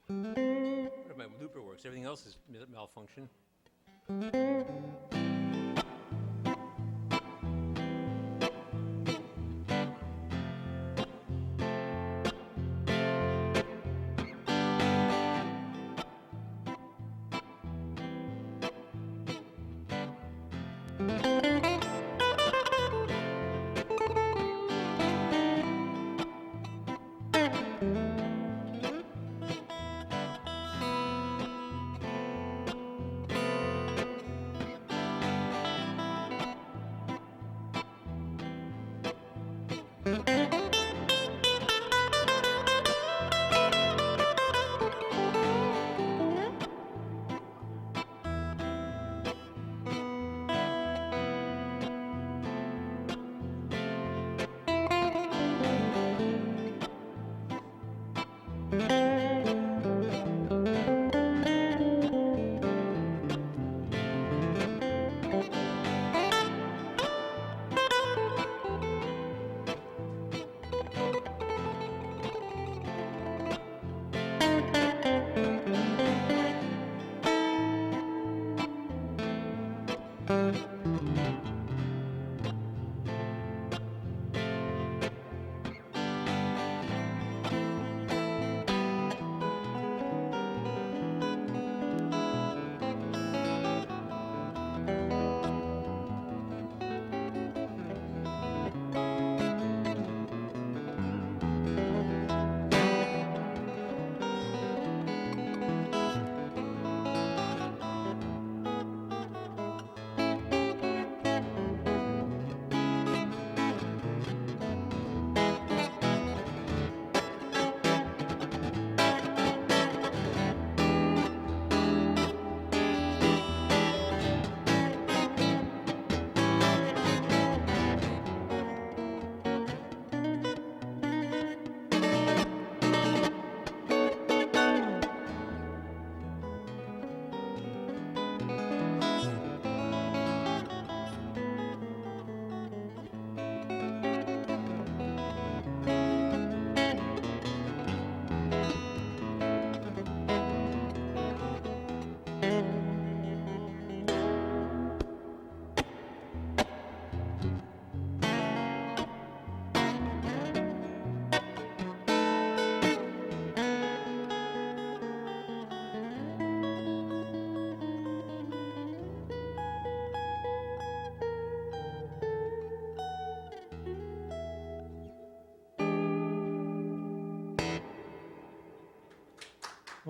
What my looper works? Everything else is malfunction.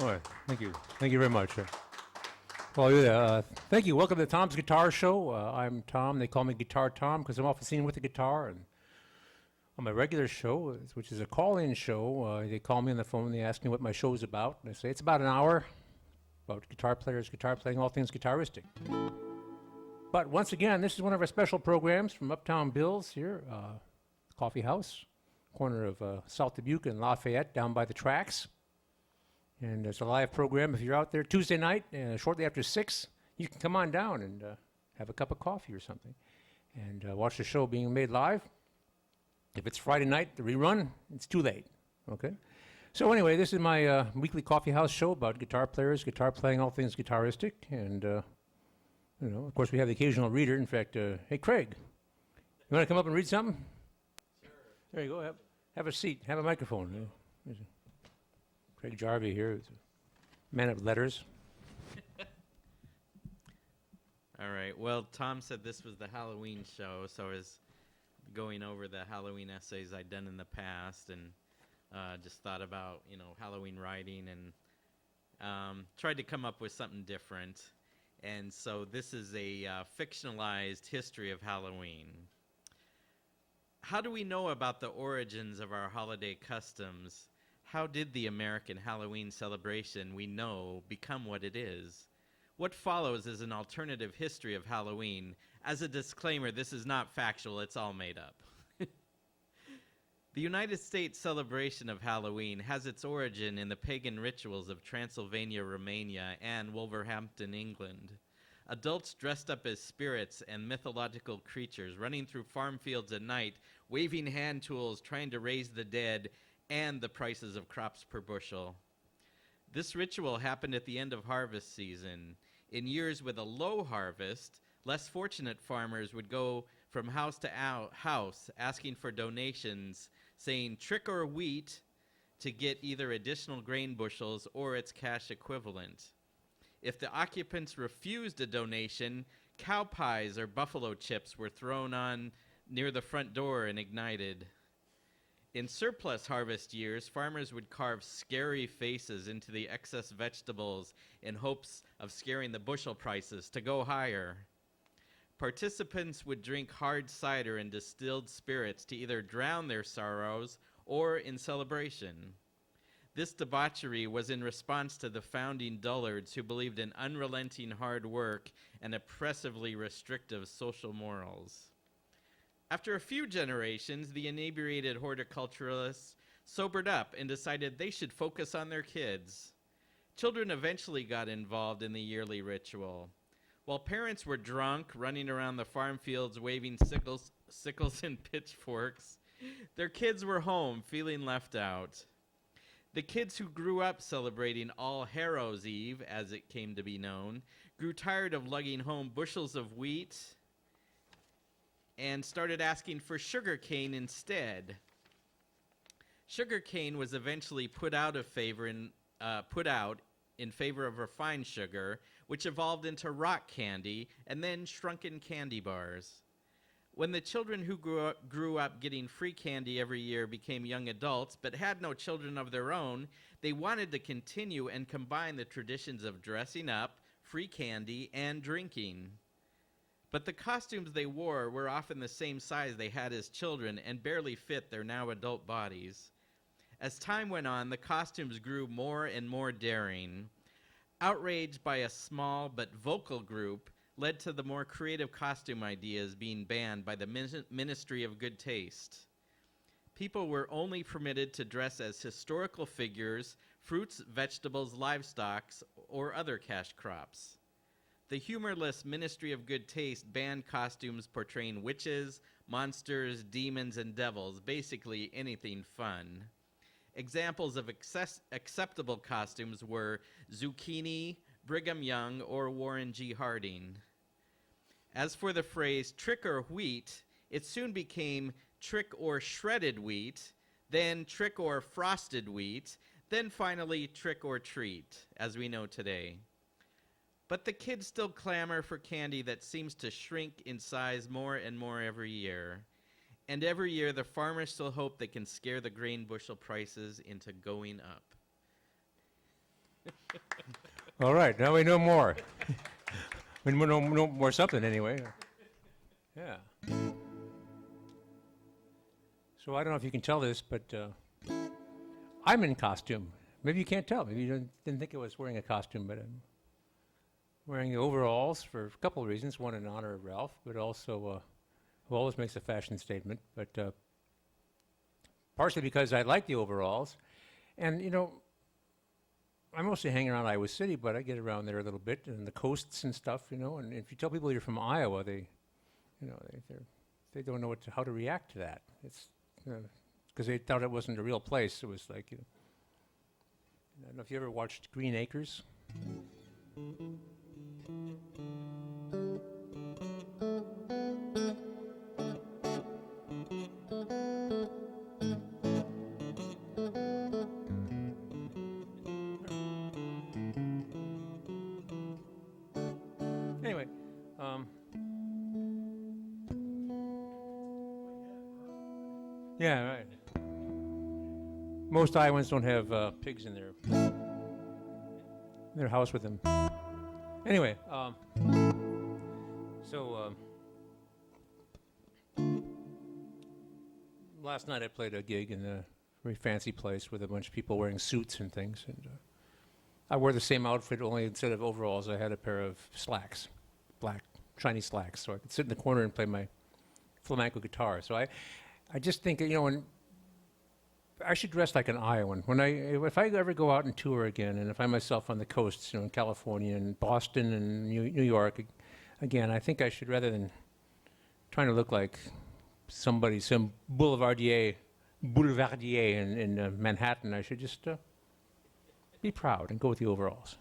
All right. Thank you. Thank you very much. Well, thank you. Welcome to Tom's Guitar Show. I'm Tom. They call me Guitar Tom because I'm often seen with the guitar. And on my regular show, which is a call-in show, they call me on the phone. They ask me what my show is about. And I say it's about an hour about guitar players, guitar playing, all things guitaristic. But once again, this is one of our special programs from Uptown Bill's here, Coffee House, corner of South Dubuque and Lafayette, down by the tracks. And it's a live program. If you're out there Tuesday night, shortly after 6, you can come on down and have a cup of coffee or something and watch the show being made live. If it's Friday night, the rerun, it's too late, okay? So anyway, this is my weekly coffee house show about guitar players, guitar playing, all things guitaristic. And, of course, we have the occasional reader. In fact, hey, Craig, you want to come up and read something? Sure. There you go. Have a seat. Have a microphone. Craig Jarvie here, is a man of letters. All right. Well, Tom said this was the Halloween show, so I was going over the Halloween essays I'd done in the past and just thought about, Halloween writing and tried to come up with something different. And so this is a fictionalized history of Halloween. How do we know about the origins of our holiday customs? How did the American Halloween celebration we know become what it is? What follows is an alternative history of Halloween. As a disclaimer, this is not factual, it's all made up. The United States celebration of Halloween has its origin in the pagan rituals of Transylvania, Romania, and Wolverhampton, England. Adults dressed up as spirits and mythological creatures running through farm fields at night, waving hand tools, trying to raise the dead, and the prices of crops per bushel. This ritual happened at the end of harvest season. In years with a low harvest, less fortunate farmers would go from house to house asking for donations, saying trick or wheat to get either additional grain bushels or its cash equivalent. If the occupants refused a donation, cow pies or buffalo chips were thrown on near the front door and ignited. In surplus harvest years, farmers would carve scary faces into the excess vegetables in hopes of scaring the bushel prices to go higher. Participants would drink hard cider and distilled spirits to either drown their sorrows or in celebration. This debauchery was in response to the founding dullards who believed in unrelenting hard work and oppressively restrictive social morals. After a few generations, the inebriated horticulturalists sobered up and decided they should focus on their kids. Children eventually got involved in the yearly ritual. While parents were drunk, running around the farm fields waving sickles and pitchforks, their kids were home, feeling left out. The kids who grew up celebrating All Hallows' Eve, as it came to be known, grew tired of lugging home bushels of wheat and started asking for sugar cane instead. Sugar cane was eventually put out in favor of refined sugar, which evolved into rock candy and then shrunken candy bars. When the children who grew up getting free candy every year became young adults but had no children of their own, they wanted to continue and combine the traditions of dressing up, free candy, and drinking. But the costumes they wore were often the same size they had as children and barely fit their now adult bodies. As time went on, the costumes grew more and more daring. Outrage by a small but vocal group led to the more creative costume ideas being banned by the Ministry of Good Taste. People were only permitted to dress as historical figures, fruits, vegetables, livestock, or other cash crops. The humorless Ministry of Good Taste banned costumes portraying witches, monsters, demons, and devils, basically anything fun. Examples of acceptable costumes were zucchini, Brigham Young, or Warren G. Harding. As for the phrase trick or wheat, it soon became trick or shredded wheat, then trick or frosted wheat, then finally trick or treat, as we know today. But the kids still clamor for candy that seems to shrink in size more and more every year. And every year, the farmers still hope they can scare the grain bushel prices into going up. All right, now we know more. We know more something anyway. Yeah. So I don't know if you can tell this, but I'm in costume. Maybe you can't tell. Maybe you didn't think I was wearing a costume, but I'm wearing the overalls for a couple of reasons. One, in honor of Ralph, but also who always makes a fashion statement. But partially because I like the overalls. And, you know, I mostly hang around Iowa City, but I get around there a little bit, and the coasts and stuff, you know. And if you tell people you're from Iowa, they don't know how to react to that. It's because they thought it wasn't a real place. It was like, you know, I don't know if you ever watched Green Acres. Anyway, yeah, right. Most Iowans don't have pigs in their house with them. Anyway, last night I played a gig in a very fancy place with a bunch of people wearing suits and things, and I wore the same outfit, only instead of overalls, I had a pair of slacks, black, shiny slacks, so I could sit in the corner and play my flamenco guitar. So I just think, you know, when I should dress like an Iowan. If I ever go out and tour again, and I find myself on the coasts, you know, in California and Boston and New York, again, I think I should, rather than trying to look like some boulevardier in Manhattan, I should just be proud and go with the overalls.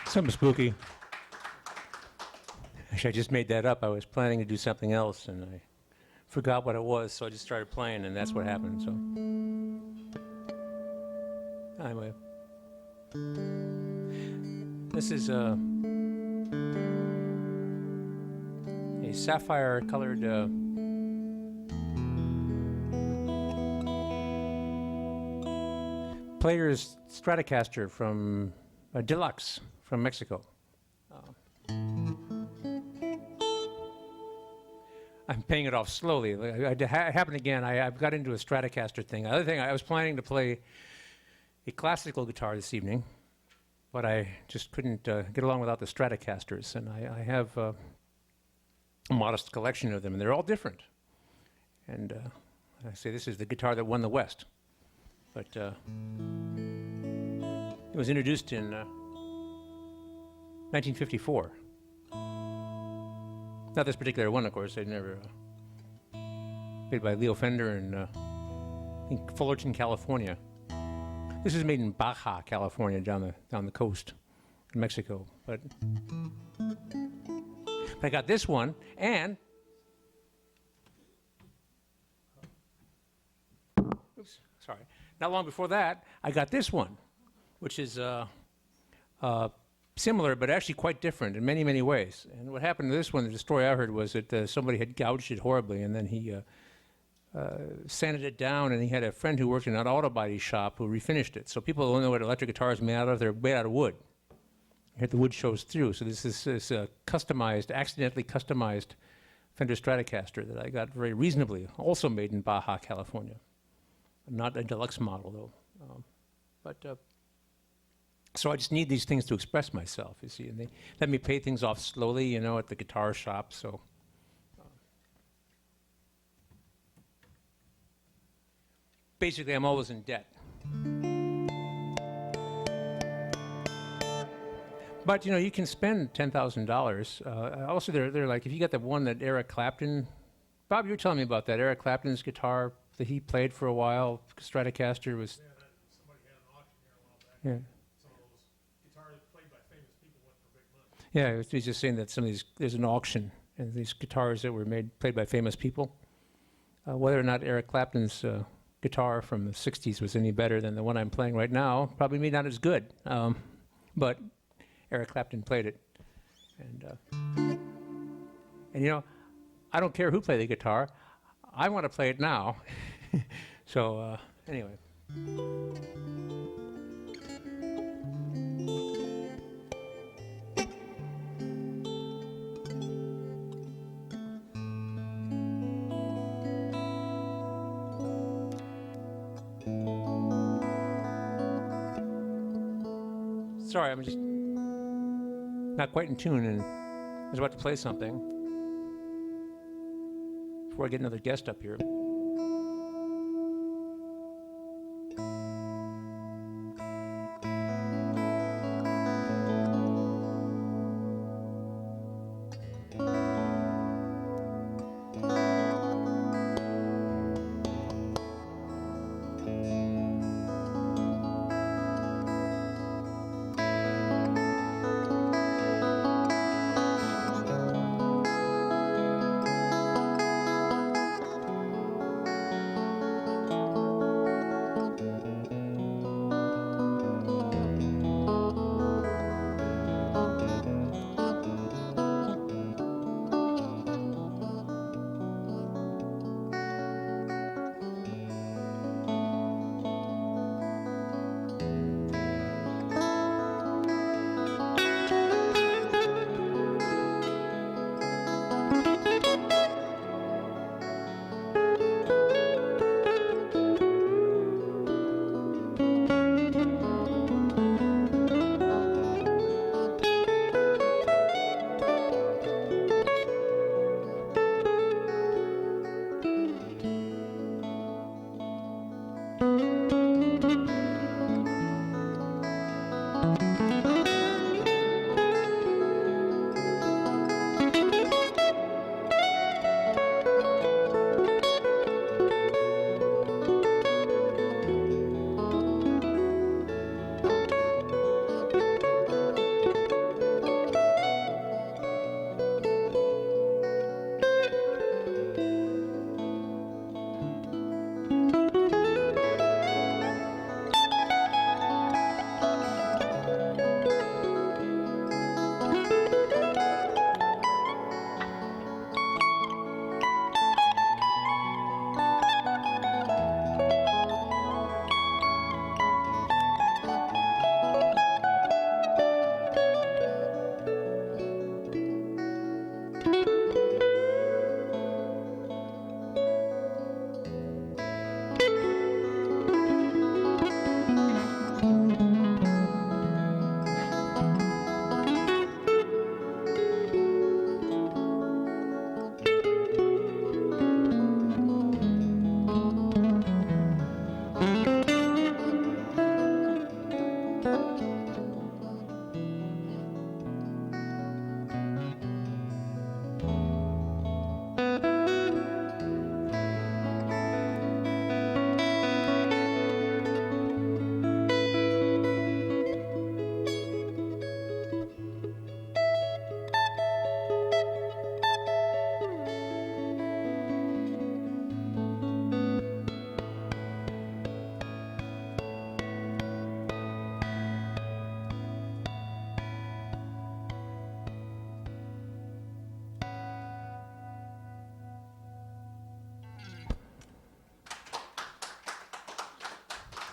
Something spooky. Actually, I just made that up. I was planning to do something else, and I forgot what it was, so I just started playing, and that's what happened. So, anyway, this is a sapphire-colored Player's Stratocaster from Deluxe from Mexico. I'm paying it off slowly. It happened again. I've got into a Stratocaster thing. The other thing, I was planning to play a classical guitar this evening, but I just couldn't get along without the Stratocasters. And I have a modest collection of them, and they're all different. And I say this is the guitar that won the West. But it was introduced in 1954. Not this particular one, of course. They never made by Leo Fender in Fullerton, California. This is made in Baja, California, down the coast in Mexico. But I got this one, and oops, sorry. Not long before that, I got this one, which is similar, but actually quite different in many, many ways. And what happened to this one, the story I heard was that somebody had gouged it horribly, and then he sanded it down, and he had a friend who worked in an auto body shop who refinished it. So people don't know what electric guitars are made out of. They're made out of wood. Here the wood shows through. So this is customized, accidentally customized Fender Stratocaster that I got very reasonably, also made in Baja, California. Not a deluxe model, though. But So I just need these things to express myself, you see, and they let me pay things off slowly, you know, at the guitar shop, so. Basically, I'm always in debt. But, you know, you can spend $10,000. Also, they're like, if you got the one that Eric Clapton, Bob, you were telling me about that, Eric Clapton's guitar that he played for a while, Stratocaster was, Yeah, that somebody had an auction here a while back. yeah. Some of those guitars played by famous people went for big money. Yeah, he's just saying that some of these, there's an auction, and these guitars that were played by famous people. Whether or not Eric Clapton's guitar from the 60s was any better than the one I'm playing right now, probably maybe not as good. But Eric Clapton played it. And you know, I don't care who played the guitar. I want to play it now. So anyway. Sorry, I'm just not quite in tune, and I was about to play something before I get another guest up here.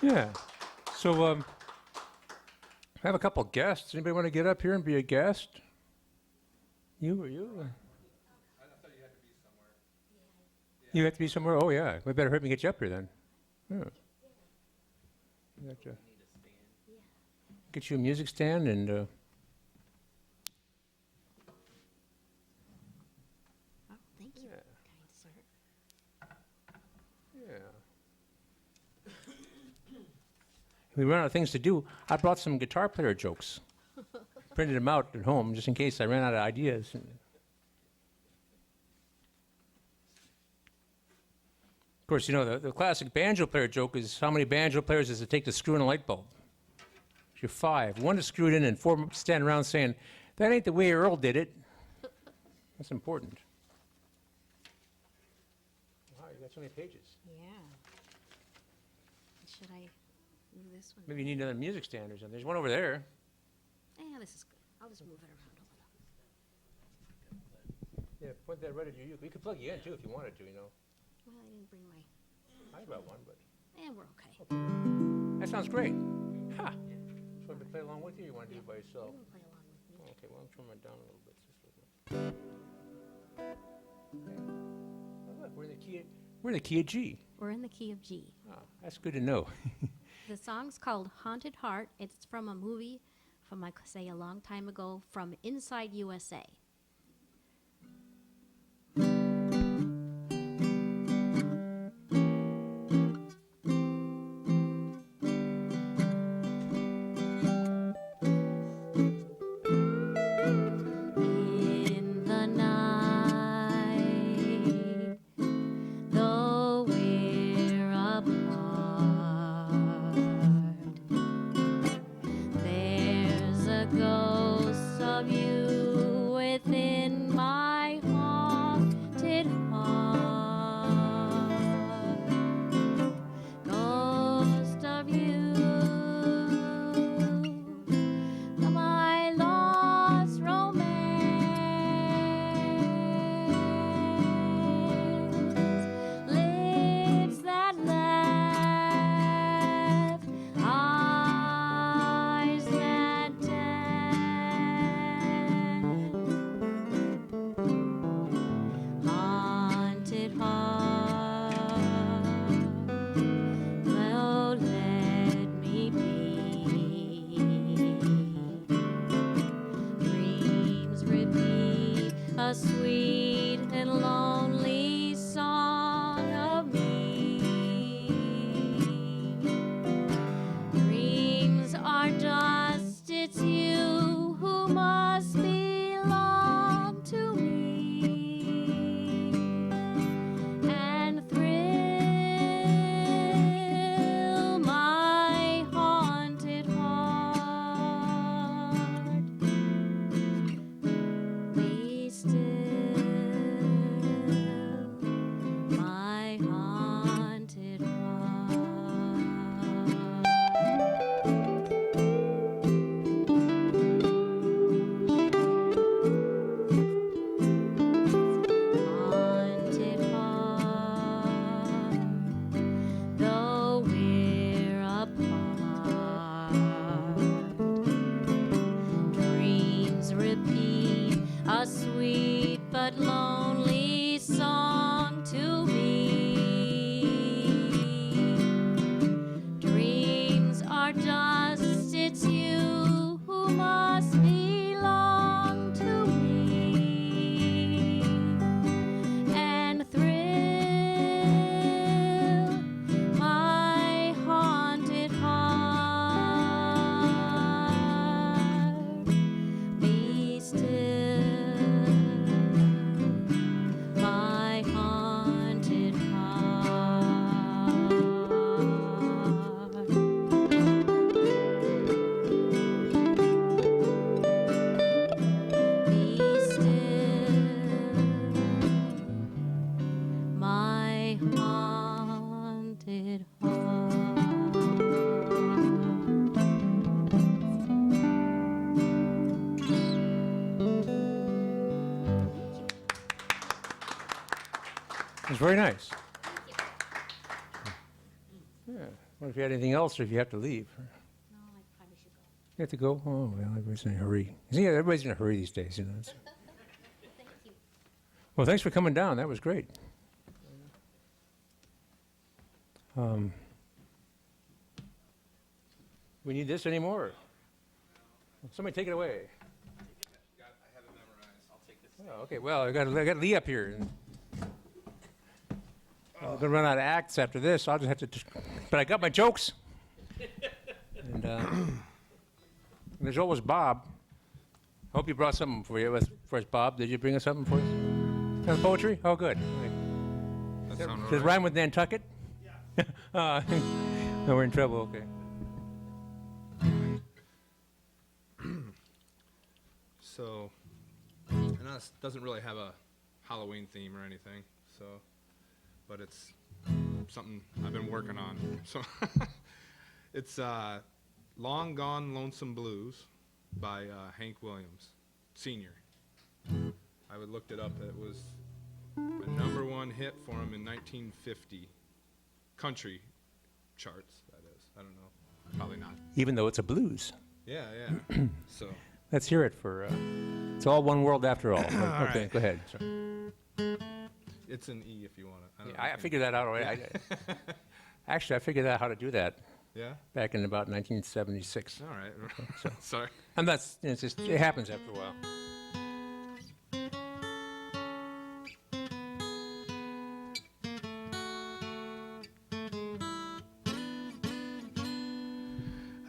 Yeah. So I have a couple guests. Anybody want to get up here and be a guest? You or you? I thought you had to be somewhere. You have to be somewhere? Oh, yeah. We better hurry and get you up here then. Yeah. You got to- get you a music stand and, Oh, thank you, Yeah. kind sir. yeah. We run out of things to do. I brought some guitar player jokes. Printed them out at home just in case I ran out of ideas. Of course, you know, the classic banjo player joke is how many banjo players does it take to screw in a light bulb? If you're 5. 1 is screwed in and 4 stand around saying, that ain't the way Earl did it. That's important. Wow, you got so many pages. Yeah. Should I move this one? Maybe you need another music stand or something. There's one over there. Yeah, this is good. I'll just move it around a little. Yeah, point that right at your uke. We could plug you in too if you wanted to, you know. Well, I didn't bring my, I brought one, but we're okay. that sounds great. Ha! Just wanted to play along with you or you want to do it by yourself? You can play along with me. Okay, well, I'm turning mine down a little bit. Just a little bit. Oh, look, we're in the key of G. We're in the key of G. Oh, that's good to know. The song's called Haunted Heart. It's from a movie from, I could say, a long time ago, from Inside USA. In the night, though we're apart, there's a ghost of you within my haunted heart. Ghost of you, my lost romance, lips that laugh, eyes that dance, haunted heart, well, let me be. Dreams repeat a sweet and lonely song of me. Dreams are dust, it's you who must belong to me and thrill my haunted heart. Be still, my haunted heart. Haunted heart, though we're apart, dreams repeat a sweet but lonely song to me. Dreams are dust, it's you who must belong to me and thrill my haunted heart. Be still, my haunted heart. Be still, my haunted heart. It's very nice. Yeah. Well, if you had anything else or if you have to leave. No, I probably should go. You have to go? Oh, well, everybody's in a hurry. See, everybody's in a hurry these days, you know. Thank you. Well, thanks for coming down. That was great. We need this anymore? Somebody take it away. I have it memorized. I'll take this. Oh, okay, well, I got Lee up here. And I'm gonna run out of acts after this, so I'll just have to. But I got my jokes. And there's always Bob. I hope you brought something for us, Bob. Did you bring us something for us? Some poetry? Oh, good. That sounds Does it rhyme with Nantucket? Yeah. No, we're in trouble. Okay. So, and this doesn't really have a Halloween theme or anything. So, but it's something I've been working on. So, it's "Long Gone Lonesome Blues" by Hank Williams, Sr. I looked it up. It was a #1 hit for him in 1950. Country charts, that is. I don't know. Probably not. Even though it's a blues. Yeah, yeah. So, Let's hear it for. It's all one world after all. Okay, right. go ahead. Sorry. it's an E if you want it. Yeah, I figured that out already. Actually, I figured out how to do that Yeah? back in about 1976. All right. Sorry. And it's just, it happens after a while.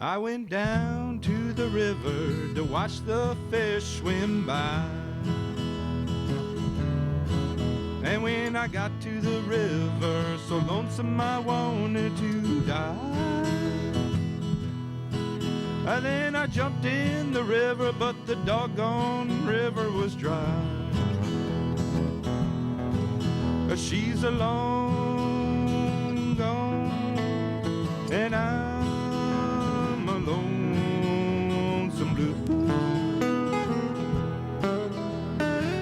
I went down to the river to watch the fish swim by. And when I got to the river, so lonesome I wanted to die. And then I jumped in the river, but the doggone river was dry. She's alone gone, and I'm a lonesome blue.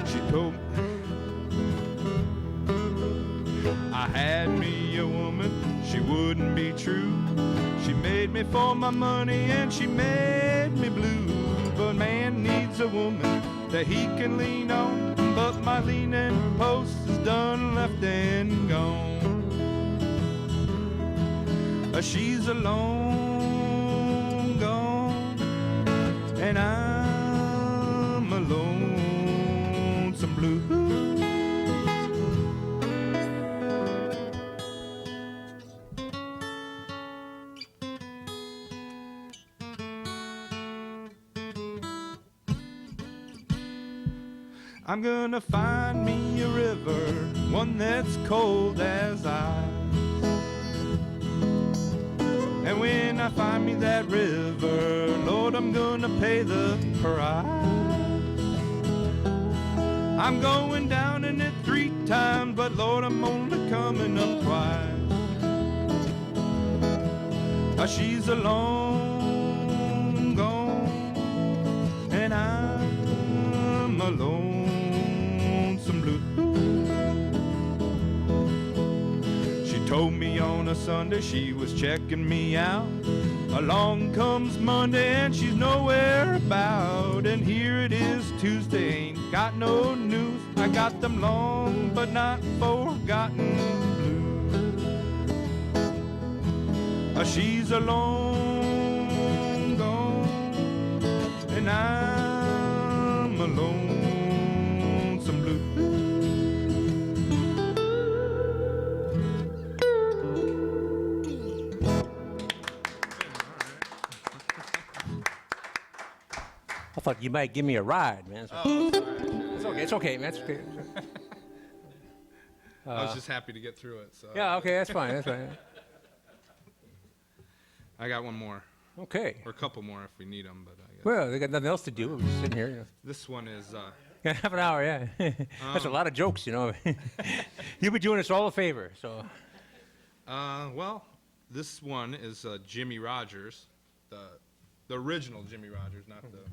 She told me I had me a woman, she wouldn't be true. She made me for my money and she made me blue. But man needs a woman that he can lean on, but my leaning post is done left and gone. She's alone gone, and I'm a lonesome blue. I'm gonna find me a river, one that's cold as ice. And when I find me that river, Lord, I'm gonna pay the price. I'm going down in it 3 times, but Lord, I'm only coming up twice. She's alone gone, and I'm alone. Blue. She told me on a Sunday she was checking me out. Along comes Monday and she's nowhere about. And here it is Tuesday, ain't got no news. I got them long but not forgotten blues. She's alone gone, and I'm alone. I thought you might give me a ride, man. Oh, sorry. It's okay, man. It's okay. I was just happy to get through it. So Yeah, okay, that's fine. That's fine. I got one more, Okay. or a couple more if we need them. But I guess Well, they got nothing else to do. We're just sitting here. You know. this one is. Got half an hour, yeah. That's a lot of jokes, you know. You've been doing us all a favor, so. Well, this one is Jimmy Rogers, the original Jimmy Rogers, not the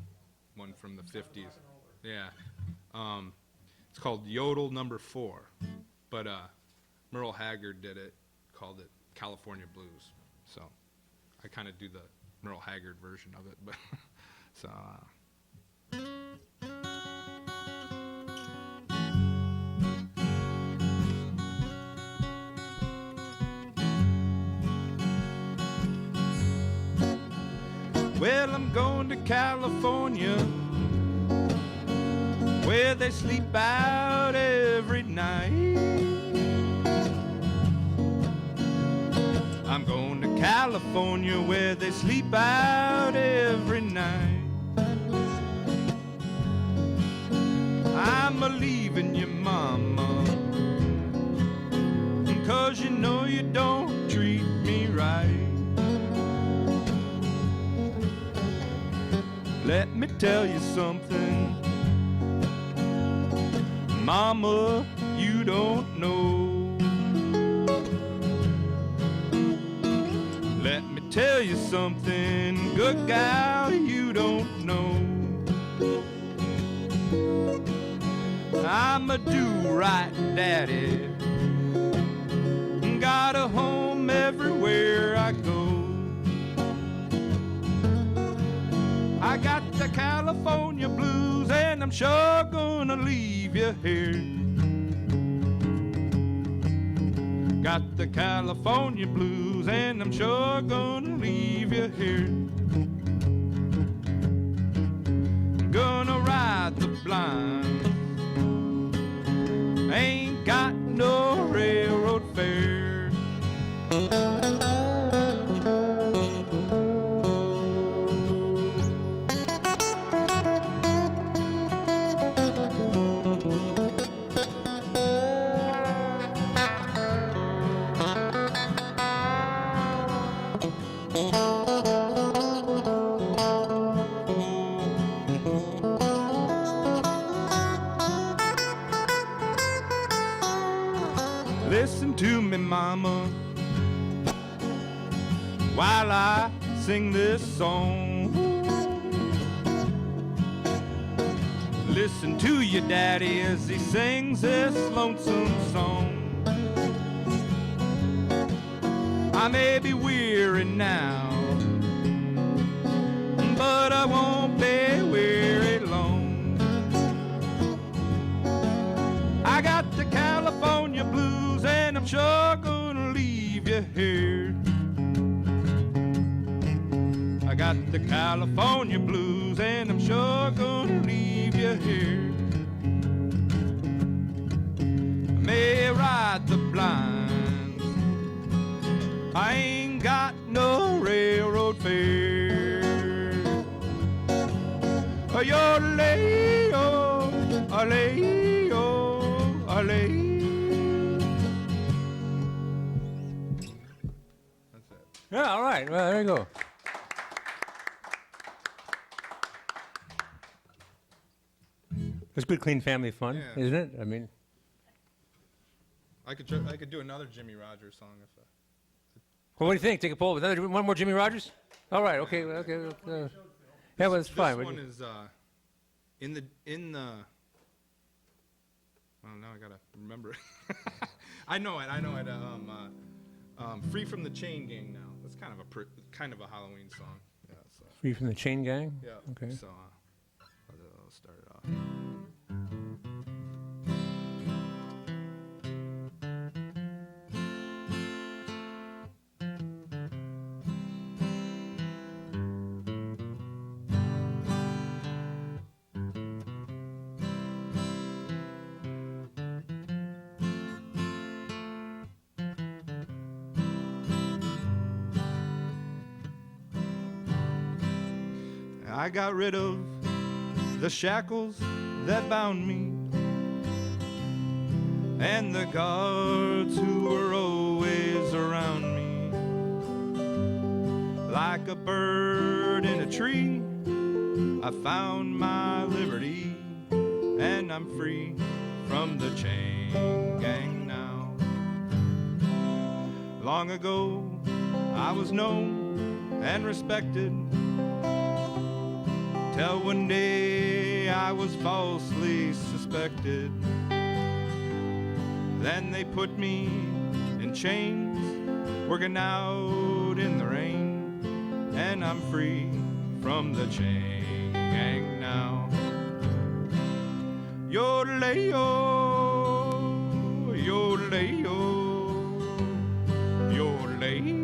one from the 50s. Yeah. It's called Yodel Number 4, but Merle Haggard did it, called it California Blues. So I kind of do the Merle Haggard version of it, but so. Well, I'm going to California, where they sleep out every night. I'm going to California, where they sleep out every night. I'm a-leaving you, mama, 'cause you know you don't treat me right. Let me tell you something, mama, you don't know. Let me tell you something, good gal, you don't know. I'm a do-right daddy, got a home everywhere I go. I got the California blues, and I'm sure gonna leave you here. Got the California blues, and I'm sure gonna leave you here. Gonna ride the blind, ain't got no railroad fare. Listen to me, mama, while I sing this song. Listen to your daddy as he sings this lonesome song. I may be weary now, but I won't be weary long. I got the California blues, and I'm sure gonna leave you here. I got the California blues, and I'm sure gonna leave you here. I may ride the blinds, I ain't got no railroad fare. Yo-lay-o, a-lay-o, a-lay. That's it. Yeah, all right. Well, there you go. It's good, clean family fun, Yeah. isn't it? I mean, I could do another Jimmy Rogers song if well, what do you think? Take a poll. One more Jimmy Rogers? All right. Okay. Okay. Yeah, well, it's fine. This one is in the. Well, now I gotta remember it. I know it. Free from the Chain Gang now. That's kind of a Halloween song. Yeah. So. Free from the Chain Gang? Yeah. Okay. So I'll start it off. I got rid of the shackles that bound me, and the guards who were always around me. Like a bird in a tree, I found my liberty, and I'm free from the chain gang now. Long ago, I was known and respected, till one day I was falsely suspected. Then they put me in chains, working out in the rain, and I'm free from the chain gang now. Yodelay-o, yodelay-o, yodelay.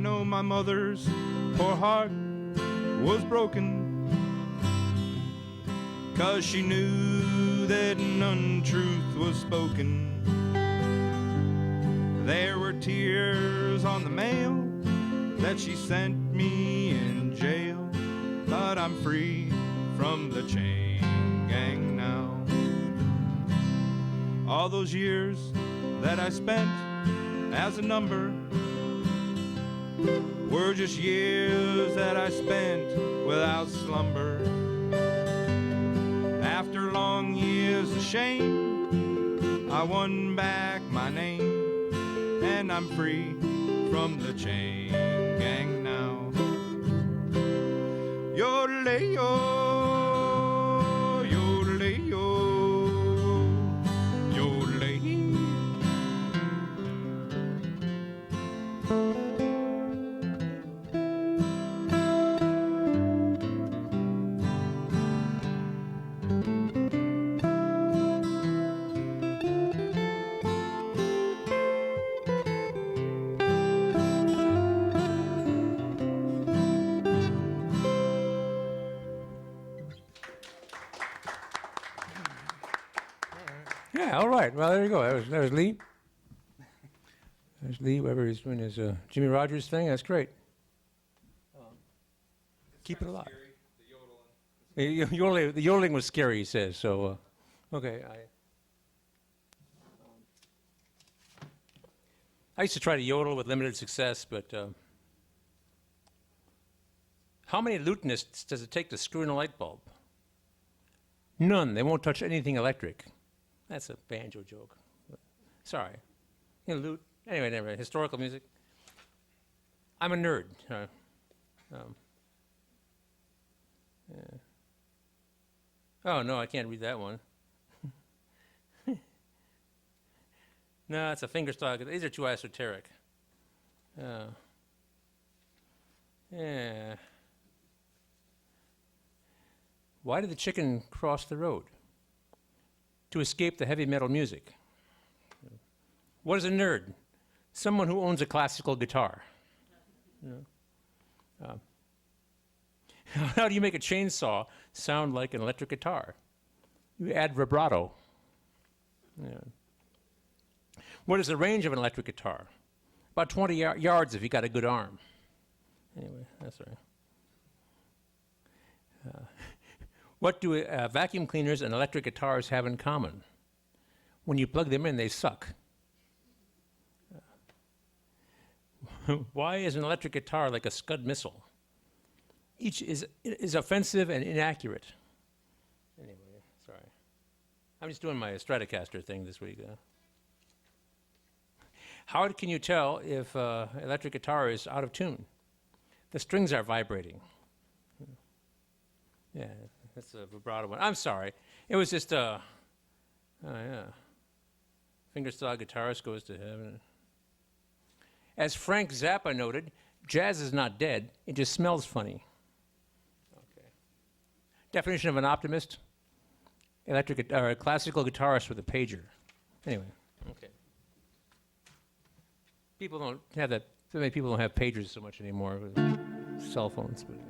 know my mother's poor heart was broken, 'cause she knew that an untruth was spoken. There were tears on the mail that she sent me in jail, but I'm free from the chain gang now. All those years that I spent as a number were just years that I spent without slumber. After long years of shame, I won back my name, and I'm free from the chain gang now. Yodelay-yo, yodelay-yo, yodelay. Yeah, all right. Well, there you go. That was Lee. There's Lee, whatever he's doing his Jimmy Rogers thing. That's great. Keep it alive. The yodeling was scary, he says. So, okay. I used to try to yodel with limited success, but how many lutenists does it take to screw in a light bulb? None. They won't touch anything electric. That's a banjo joke. Sorry. You know, lute. Anyway, never mind. Historical music. I'm a nerd. Yeah. Oh, no, I can't read that one. No, it's a fingerstyle. These are too esoteric. Yeah. Why did the chicken cross the road? To escape the heavy metal music. What is a nerd? Someone who owns a classical guitar. You know? How do you make a chainsaw sound like an electric guitar? You add vibrato. Yeah. What is the range of an electric guitar? About 20 yards if you got a good arm. Anyway, that's right. What do vacuum cleaners and electric guitars have in common? When you plug them in, they suck. Why is an electric guitar like a Scud missile? Each is offensive and inaccurate. Anyway, sorry. I'm just doing my Stratocaster thing this week. How can you tell if electric guitar is out of tune? The strings are vibrating. Yeah, that's a vibrato one. I'm sorry. It was just oh yeah. Fingerstyle guitarist goes to heaven. As Frank Zappa noted, jazz is not dead, it just smells funny. Okay. Definition of an optimist? A classical guitarist with a pager. Anyway, okay. People don't have that, so many people don't have pagers so much anymore with cell phones, but anyway.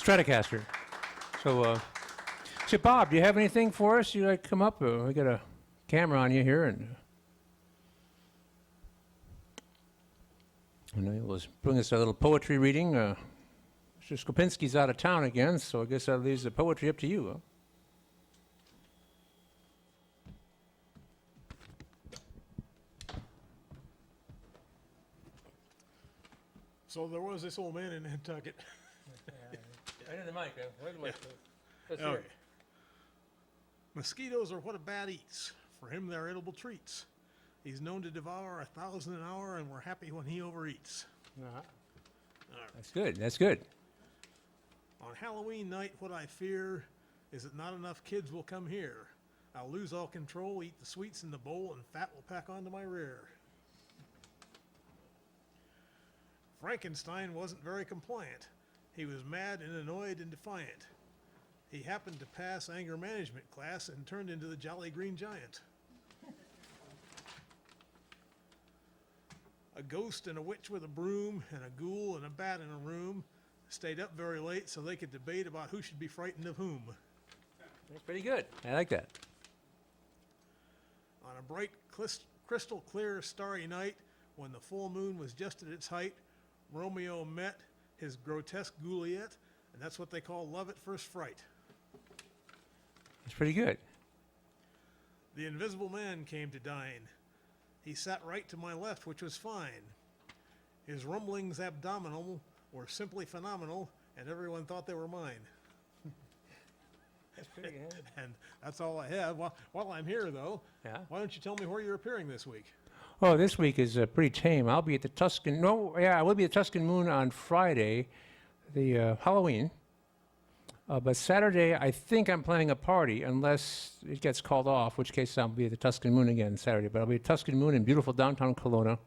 Stratocaster. So, say, Bob, do you have anything for us? You like to come up? We got a camera on you here, and I know you was bring us a little poetry reading. Mr. Skopinski's out of town again, so I guess that leaves the poetry up to you. Huh? So there was this old man in Nantucket. Right in the mic, man. Right in the mic. Let's Okay. Mosquitoes are what a bat eats. For him, they're edible treats. He's known to devour 1,000 an hour, and we're happy when he overeats. That's good. That's good. On Halloween night, what I fear is that not enough kids will come here. I'll lose all control, eat the sweets in the bowl, and fat will pack onto my rear. Frankenstein wasn't very compliant. He was mad and annoyed and defiant. He happened to pass anger management class and turned into the Jolly Green Giant. A ghost and a witch with a broom and a ghoul and a bat in a room stayed up very late so they could debate about who should be frightened of whom. That's pretty good. I like that. On a bright, crystal clear, starry night, when the full moon was just at its height, Romeo met his grotesque Juliet, and that's what they call love at first fright. That's pretty good. The Invisible Man came to dine. He sat right to my left, which was fine. His rumblings abdominal were simply phenomenal, and everyone thought they were mine. That's pretty good. And that's all I have. While I'm here, though, Yeah. why don't you tell me where you're appearing this week? Oh, this week is pretty tame. I'll be at the Tuscan. No, yeah, I will be at Tuscan Moon on Friday, the Halloween. But Saturday, I think I'm planning a party, unless it gets called off, which case I'll be at the Tuscan Moon again Saturday. But I'll be at Tuscan Moon in beautiful downtown Kelowna.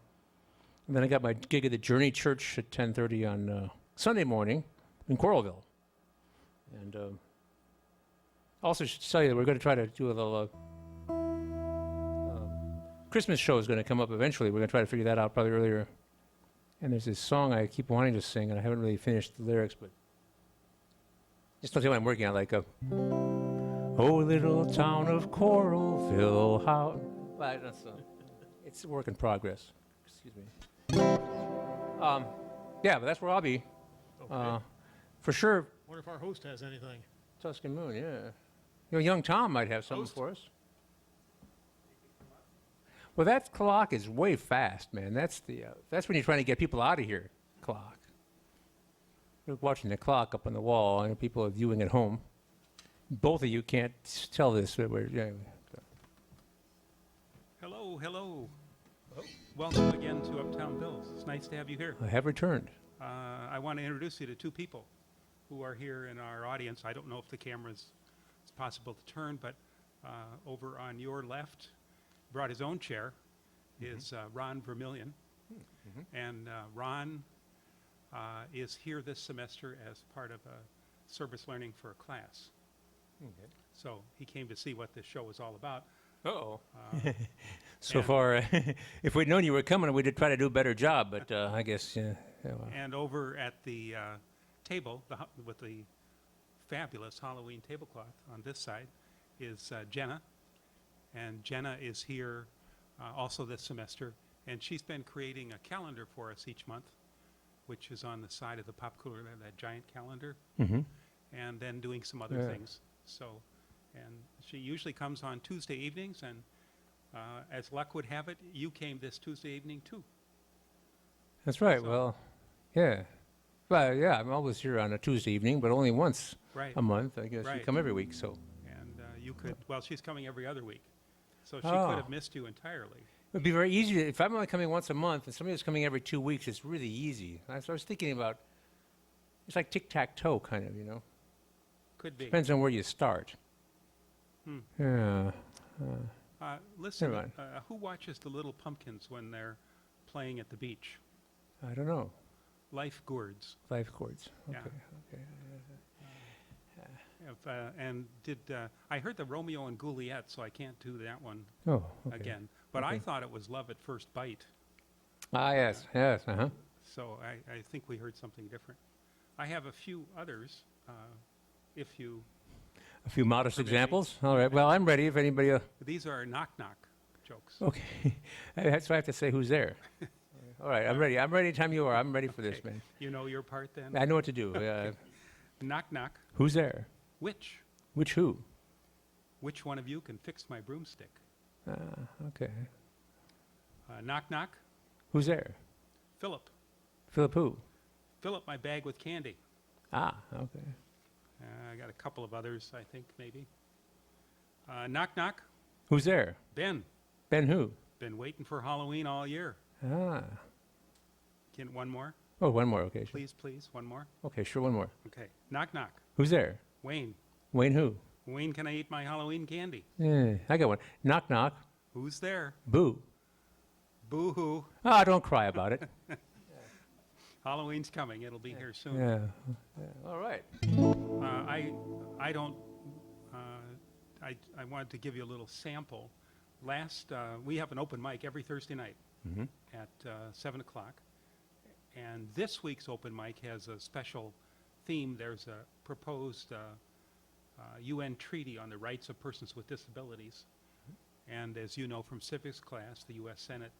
And then I got my gig at the Journey Church at 10:30 on Sunday morning in Coralville. And also should tell you that we're going to try to do a little Christmas show is going to come up eventually. We're going to try to figure that out probably earlier. And there's this song I keep wanting to sing, and I haven't really finished the lyrics, but just don't tell you what I'm working on. Like a, oh, little town of Coralville, how... But that's, it's a work in progress. Excuse me. Yeah, but that's where I'll be. Okay. For sure, Wonder if our host has anything. Tuscan Moon, yeah. You know, young Tom might have something Host? for us. Well, that clock is way fast, man. That's the that's when you're trying to get people out of here. Clock. You're watching the clock up on the wall, and people are viewing at home. Both of you can't tell this, but we're yeah. Hello, hello. Welcome again to Uptown Bills. It's nice to have you here. I have returned. I want to introduce you to two people who are here in our audience. I don't know if the camera's it's possible to turn, but over on your left, brought his own chair, is Ron Vermillion. And Ron is here this semester as part of a service learning for a class. Okay. So he came to see what this show is all about. Uh-oh. Uh, So and- far, if we'd known you were coming, we'd try to do a better job, but I guess, yeah. Well. And over at the table with the fabulous Halloween tablecloth on this side is Jenna. And Jenna is here also this semester. And she's been creating a calendar for us each month, which is on the side of the pop cooler, that giant calendar, Mm-hmm. and then doing some other Yeah. things. So, and she usually comes on Tuesday evenings, and as luck would have it, you came this Tuesday evening too. That's right. So- Well, yeah. Well, yeah, I'm always here on a Tuesday evening, but only once Right. a month. I guess you Right. come every week, so. And you could, well, she's coming every other week. So she Oh. could have missed you entirely. It would be very easy if I'm only coming once a month and somebody was coming every 2 weeks. It's really easy. So I was thinking about it's like tic-tac-toe, kind of, you know. Could be. Depends on where you start. Hmm. Yeah. Listen, Never mind. who watches the little pumpkins when they're playing at the beach? I don't know. Life gourds. Life chords. Okay. Yeah. Okay. And did I heard the Romeo and Juliet, so I can't do that one Oh. Okay. again. But I Okay. thought it was Love at First Bite. Ah, yes. Yes. Uh huh. So I think we heard something different. I have a few others, if you, A few modest Permit me. examples? All right, well, I'm ready if anybody, these are knock-knock jokes. okay. That's why I have to say who's there. All right, I'm ready. I'm ready anytime you are. I'm ready for this, Okay. man. You know your part then? I know what to do. Knock-knock, Who's there? which? Which who? Which one of you can fix my broomstick? Okay. Knock-knock, Who's there? Philip. Philip who? Fill up my bag with candy. Ah, okay. I got a couple of others, I think, maybe. Knock-knock, Who's there? Ben. Ben who? Been waiting for Halloween all year. Ah. Can one more? Oh, one more. Okay, sure. Please, please, one more. Okay, sure, one more. Okay. Knock-knock, Who's there? Wayne. Wayne who? Wayne, can I eat my Halloween candy? I got one. Knock, knock. Who's there? Boo. Boo-hoo. Ah, don't cry about it. Halloween's coming. It'll be here soon. Yeah. All right. I don't, I wanted to give you a little sample. We have an open mic every Thursday night at 7 o'clock. And this week's open mic has a special theme. There's a proposed UN treaty on the rights of persons with disabilities. And as you know from civics class, the U.S. Senate,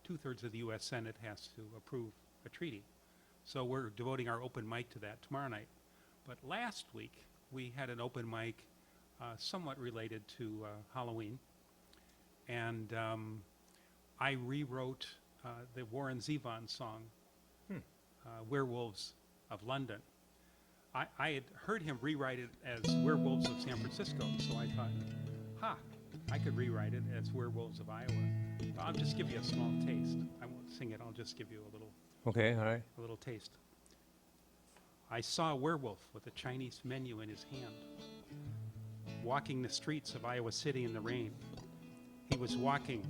2/3 of the U.S. Senate has to approve a treaty. So we're devoting our open mic to that tomorrow night. But last week, we had an open mic somewhat related to Halloween. And I rewrote the Warren Zevon song, Werewolves of London. I had heard him rewrite it as Werewolves of San Francisco, so I thought, I could rewrite it as Werewolves of Iowa. I'll just give you a small taste. I won't sing it, I'll just give you Okay, all right. a little taste. I saw a werewolf with a Chinese menu in his hand, walking the streets of Iowa City in the rain. He was walking,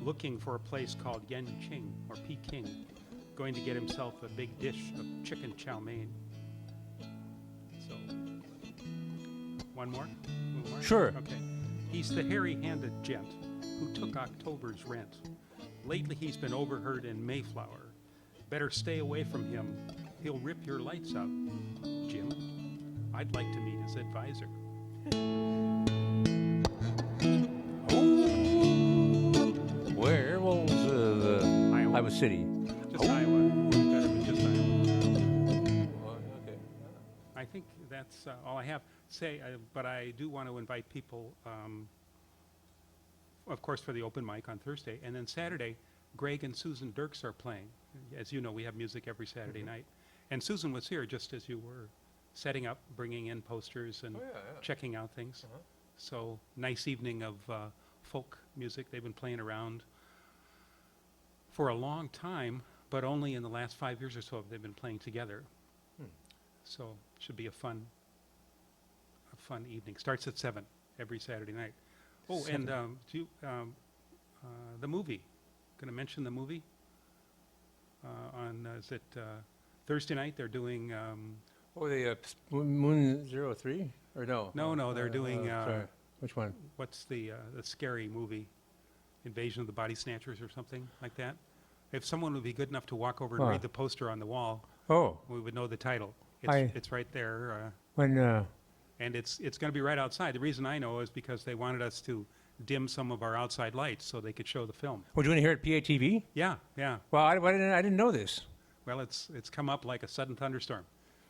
looking for a place called Yenqing, or Peking, going to get himself a big dish of chicken chow mein. So, one more? Sure. Okay. He's the hairy-handed gent who took October's rent. Lately he's been overheard in Mayflower. Better stay away from him. He'll rip your lights out. Jim, I'd like to meet his advisor. Werewolves of Iowa City. Just Iowa. Better be just Iowa. Okay. I think that's all I have. But I do want to invite people, of course, for the open mic on Thursday. And then Saturday, Greg and Susan Dirks are playing. As you know, we have music every Saturday night. And Susan was here just as you were setting up, bringing in posters and checking out things. So, nice evening of folk music. They've been playing around for a long time, but only in the last 5 years or so have they been playing together. So, should be a fun evening. Starts at 7 every Saturday night. Oh, and the movie. Going to mention the movie on Thursday night? They're doing. Oh, the Moon 03? Or no? No, they're doing. Sorry. Which one? What's the scary movie? Invasion of the Body Snatchers or something like that. If someone would be good enough to walk over and Huh. read the poster on the wall, Oh, we would know the title. I- It's right there. when, And it's going to be right outside. The reason I know is because they wanted us to dim some of our outside lights so they could show the film. we're doing it here at PATV? Yeah. Well, I didn't know this. Well, it's come up like a sudden thunderstorm.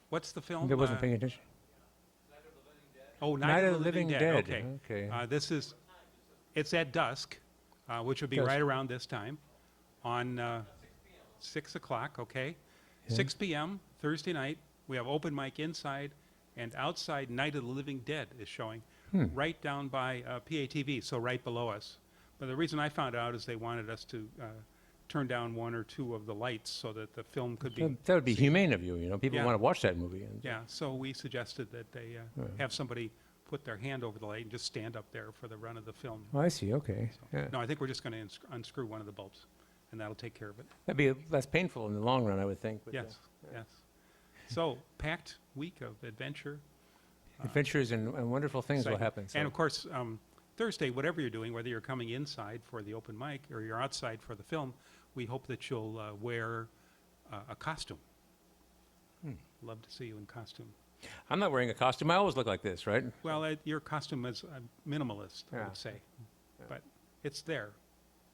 What's the film? I wasn't paying attention. Oh, Night of the Living Dead. Okay. It's at dusk, which would be Dusk. right around this time, on 6 o'clock. Okay, Yeah. 6 p.m. Thursday night. We have open mic inside and outside. Night of the Living Dead is showing right down by PATV, so right below us. But the reason I found out is they wanted us to turn down one or two of the lights so that the film could be. That would be humane of you. People Yeah. want to watch that movie. And Yeah, so we suggested that they have somebody put their hand over the light and just stand up there for the run of the film. Oh, I see. Okay. Yeah. No, I think we're just going to unscrew one of the bulbs, and that'll take care of it. That'd be less painful in the long run, I would think. But, Yes, yes. So, packed week of adventure. adventures and wonderful things will exciting. happen. So. And of course, Thursday, whatever you're doing, whether you're coming inside for the open mic or you're outside for the film, we hope that you'll wear a costume. Love to see you in costume. I'm not wearing a costume. I always look like this, right? Well, your costume is minimalist, I Yeah. would say, but it's there.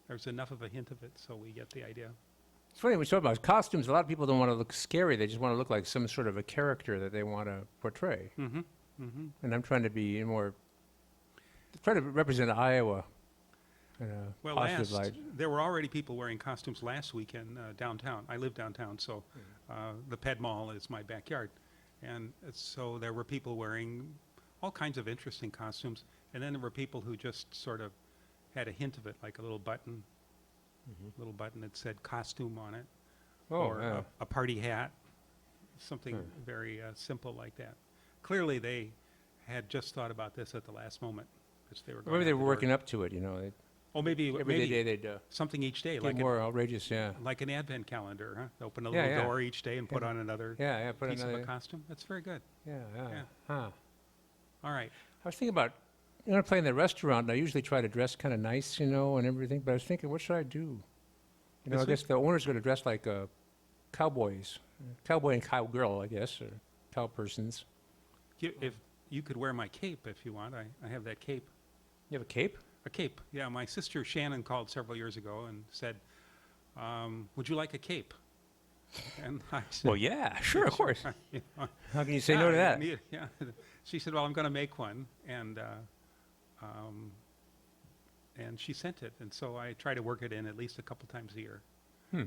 There's enough of a hint of it, so we get the idea. It's funny when we talk about costumes. A lot of people don't want to look scary. They just want to look like some sort of a character that they want to portray. Mm-hmm. Mm-hmm. And I'm trying to be more, try to represent Iowa in a Well, positive light. there were already people wearing costumes last weekend downtown. I live downtown, so the Ped Mall is my backyard. And so there were people wearing all kinds of interesting costumes. And then there were people who just sort of had a hint of it, like a little button that said costume on it, or yeah. a party hat, something very simple like that. Clearly, they had just thought about this at the last moment, because they were going Maybe they out were the door. working up to it, you know. Oh, maybe Every day they'd something each day, get like more outrageous, yeah. like an advent calendar, huh? Open a Yeah, little yeah. door each day and put on another Yeah, yeah, put piece of another, a costume. That's very good. yeah, yeah. Yeah. Huh. All right. I was thinking about, you know, playing the restaurant, and I usually try to dress kind of nice, you know, and everything, but I was thinking, what should I do? You know, This I guess the owner's going to dress like cowboys, cowboy and cowgirl, I guess, or cow persons. If you could wear my cape if you want, I have that cape. You have a cape? A cape. Yeah, my sister Shannon called several years ago and said, "Would you like a cape?" And I said, Well, yeah, sure, of course. you know, How can you say "Yeah, no to I that? need it." Yeah. She said, "Well, I'm going to make one," and she sent it, and so I try to work it in at least a couple times a year. Hmm.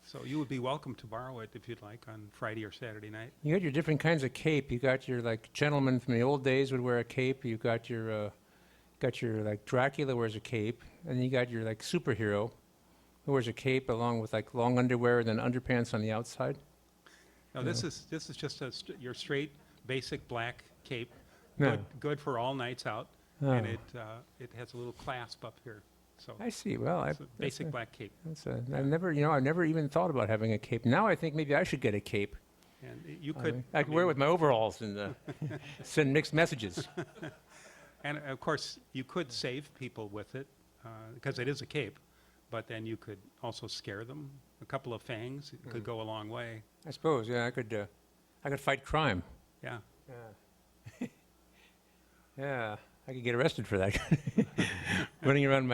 So you would be welcome to borrow it if you'd like on Friday or Saturday night. You got your different kinds of cape. You got your, like, gentleman from the old days would wear a cape. You got your like, Dracula wears a cape. And you got your, like, superhero who wears a cape along with, like, long underwear and then underpants on the outside. No, this is just your straight, basic black cape, Yeah. good for all nights out, Oh. and it has a little clasp up here. So I see. Well, it's a basic black cape, I've never even thought about having a cape. Now I think maybe I should get a cape. and you I could mean, I could wear it with my overalls and send mixed messages. and of course you could save people with it because it is a cape, but then you could also scare them. A couple of fangs could go a long way. I suppose. Yeah, I could fight crime. Yeah. Yeah. Yeah, I could get arrested for that. Running around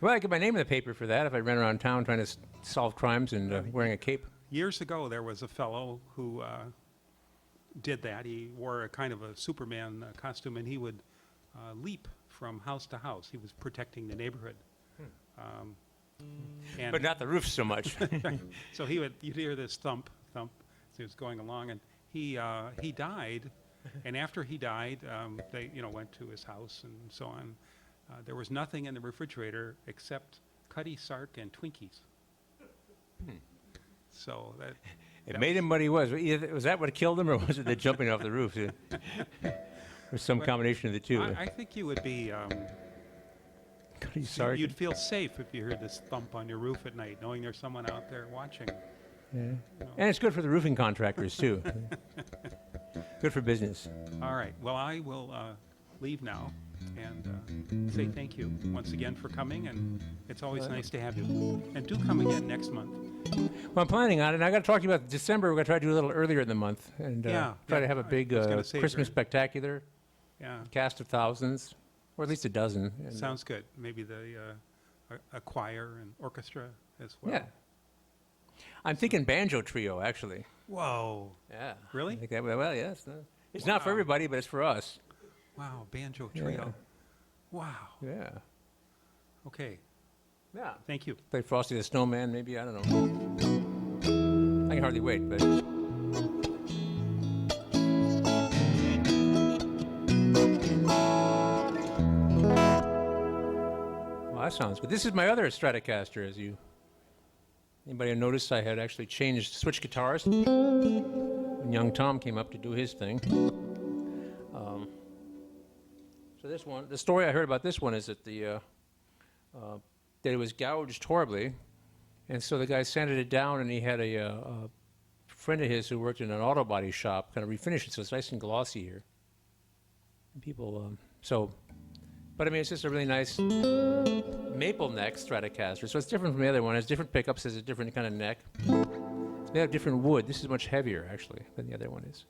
I get my name in the paper for that if I ran around town trying to solve crimes and wearing a cape. Years ago, there was a fellow who did that. He wore a kind of a Superman costume, and he would leap from house to house. He was protecting the neighborhood. And But not the roof so much. so you'd hear this thump, as he was going along, and he died. And after he died, they went to his house and so on. There was nothing in the refrigerator except Cutty Sark and Twinkies. So that It made him what he was. Was that what killed him, or was it the jumping off the roof? Or some Well, combination of the two. I think you would be. Sorry. You'd feel safe if you heard this thump on your roof at night, knowing there's someone out there watching. Yeah. And it's good for the roofing contractors, too. Good for business. All right. Well, I will leave now and say thank you once again for coming, and it's always nice to have you. And do come again next month. Well, I'm planning on it. And I got to talk to you about December. We're going to try to do a little earlier in the month and try to have a big I was gonna say, is Christmas there- spectacular, Yeah. cast of thousands, or at least a dozen. And, Sounds good. Maybe a choir and orchestra as well. Yeah. I'm thinking banjo trio, actually. Whoa. Yeah. Really? I think that, well, yes. It's not for Wow. everybody, but it's for us. Wow. Banjo Yeah. trio. Wow. Yeah. Okay. Yeah. Thank you. Play Frosty the Snowman, maybe. I don't know. I can hardly wait, but. Well, that sounds good. This is my other Stratocaster, as you. Anybody notice I had actually switched guitars when young Tom came up to do his thing. So this one, the story I heard about this one is that that it was gouged horribly, and so the guy sanded it down, and he had a friend of his who worked in an auto body shop kind of refinish it so it's nice and glossy here. And people, but I mean, it's just a really nice maple neck Stratocaster, so it's different from the other one. It has different pickups, has a different kind of neck. It's They have different wood. This is much heavier, actually, than the other one is.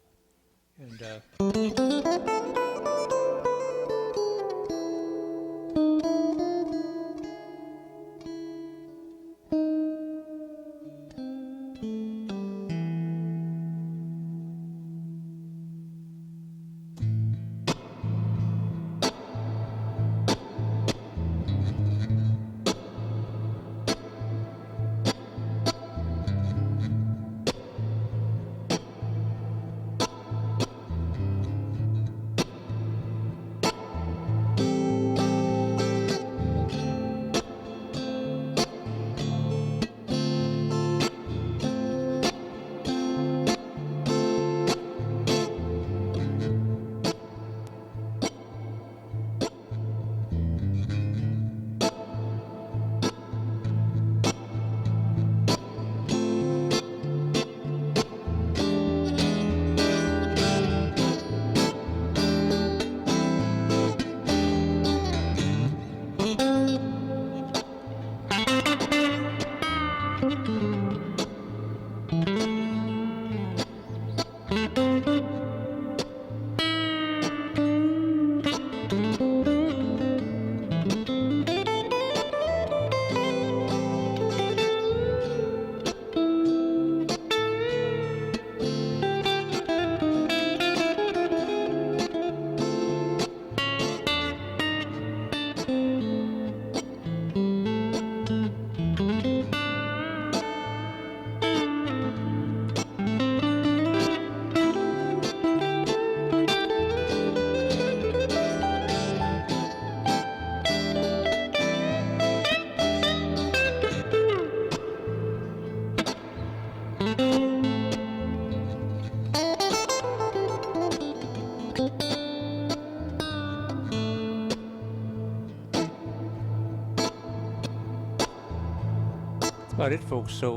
That's about it, folks. So,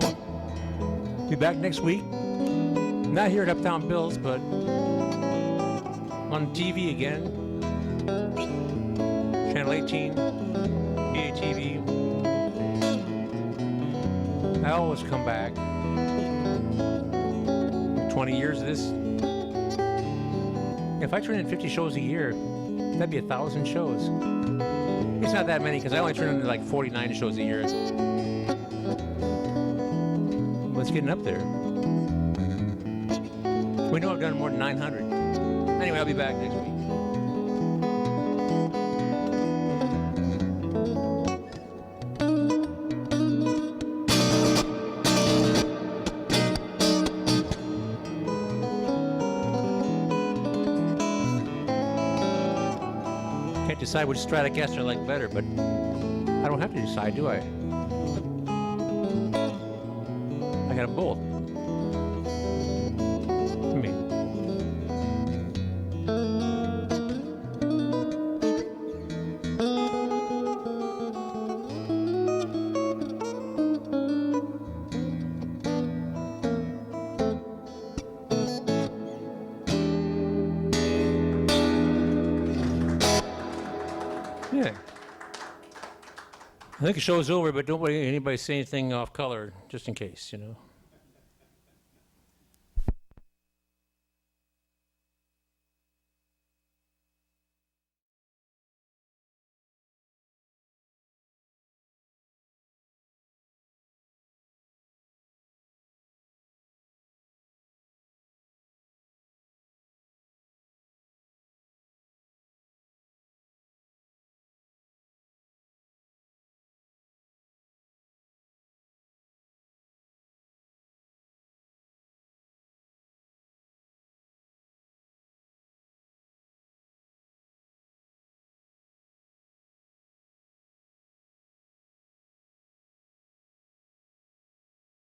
be back next week. Not here at Uptown Bills, but on TV again. Channel 18, BATV. I always come back. 20 years of this. If I turn in 50 shows a year, that'd be 1,000 shows. It's not that many because I only turn in like 49 shows a year. But it's getting up there. We know I've done more than 900. Anyway, I'll be back next week. Can't decide which Stratocaster I like better, but I don't have to decide, do I? I got them both. I mean, yeah. I think the show's over, but don't anybody say anything off color, just in case, you know.